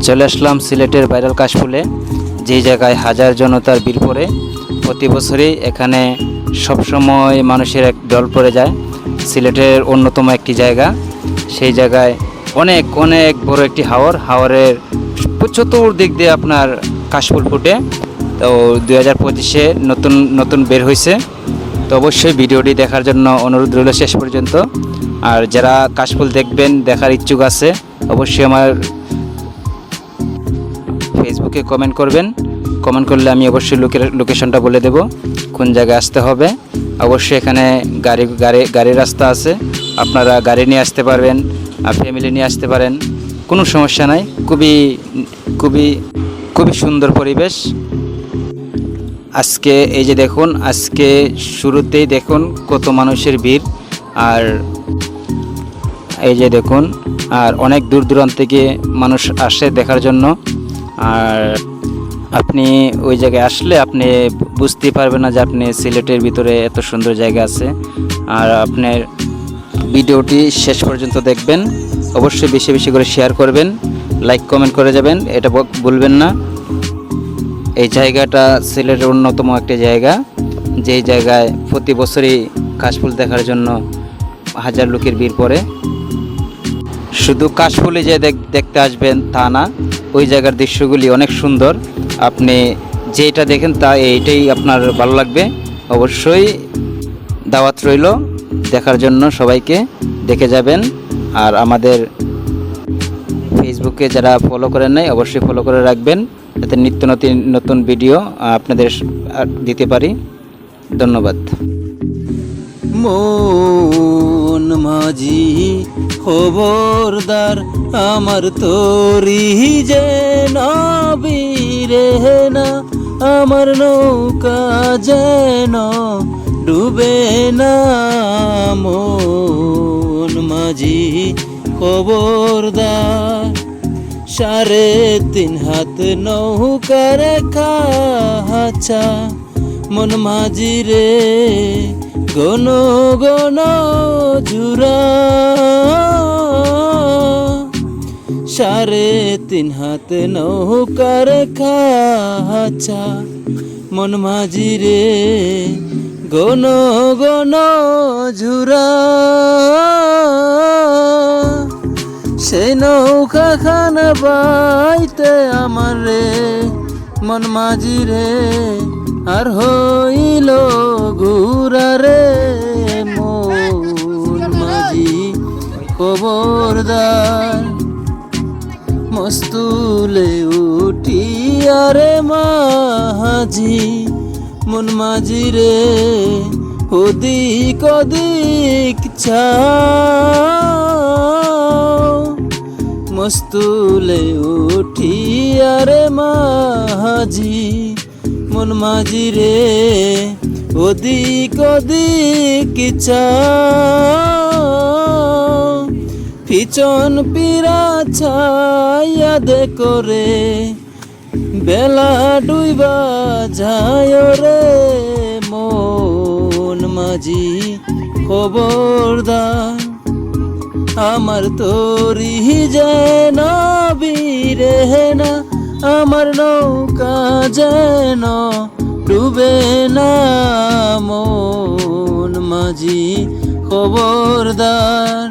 চলে আসলাম সিলেটের ভাইরাল কাশফুলে, যেই জায়গায় হাজার জনতার ভিড় পড়ে। প্রতি বছরই এখানে সবসময় মানুষের এক দল পড়ে যায়। সিলেটের অন্যতম একটি জায়গা, সেই জায়গায় অনেক অনেক বড় একটি হাওরের চতুর্দিক দিয়ে আপনার কাশফুল ফুটে। তো 2025-এ নতুন নতুন বের হয়েছে। তো অবশ্যই ভিডিওটি দেখার জন্য অনুরোধ রইল শেষ পর্যন্ত। আর যারা কাশফুল দেখবেন, দেখার ইচ্ছুক আছে, অবশ্যই আমার ফেসবুকে কমেন্ট করবেন। কমেন্ট করলে আমি অবশ্যই লোকেশনটা বলে দেব কোন জায়গায় আসতে হবে। অবশ্যই এখানে গাড়ির রাস্তা আছে, আপনারা গাড়ি নিয়ে আসতে পারবেন, আর ফ্যামিলি নিয়ে আসতে পারেন, কোনো সমস্যা নাই। খুবই খুবই খুবই সুন্দর পরিবেশ। আজকে এই যে দেখুন, আজকে শুরুতেই দেখুন কত মানুষের ভিড়। আর এই যে দেখুন, আর অনেক দূর দূরান্ত থেকে মানুষ আসে দেখার জন্য। আর আপনি ওই জায়গায় আসলে আপনি বুঝতেই পারবেন না যে আপনি সিলেটের ভিতরে এত সুন্দর জায়গা আছে। আর আপনার ভিডিওটি শেষ পর্যন্ত দেখবেন, অবশ্যই বেশি বেশি করে শেয়ার করবেন, লাইক কমেন্ট করে যাবেন, এটা ভুলবেন না। এই জায়গাটা সিলেটের অন্যতম একটি জায়গা, যেই জায়গায় প্রতি বছরই কাশফুল দেখার জন্য হাজার লোকের ভিড় পড়ে। শুধু কাশফুলে যে দেখতে আসবেন তা না, ওই জায়গার দৃশ্যগুলি অনেক সুন্দর। আপনি যেটা দেখেন তা এইটাই আপনার ভালো লাগবে। অবশ্যই দাওয়াত রইল দেখার জন্য, সবাইকে দেখে যাবেন। আর আমাদের ফেসবুকে যারা ফলো করেন নাই, অবশ্যই ফলো করে রাখবেন, যাতে নিত্য নতুন ভিডিও আপনাদের দিতে পারি। ধন্যবাদ। মন মাঝি খবরদার, আমার তোরি যে নবীরে না, আমার নৌকা যেন ডুবে না। মন মাঝি খবরদার, 3.5 হাত নৌকার খাচা, মন মাঝি রে গন গন ঝুরা। 3.5 হাত নৌকার খাচা, মন মাঝি রে গন গন ঝুরা। সেই নৌকা খানা বাইতে আমার রে মন মাঝি রে আর হইল ঘুরা রে। মন মাঝি খবরদার, মস্তুলে উঠি আরে মাঝি, মন মাঝি রে ওদিক ওদিক চাও। মস্তুলে উঠি আরে মাঝি, মন মাঝি রে ওদিক ওদিক চাও। পিছন পিরা ছায়া দে করে বেলা ডুইবা যায় রে। মন মাঝি খবরদার, আমার তোরি যেন বীরে না, আমার নৌকা যেন ডুবে না। মন মাঝি খবরদার।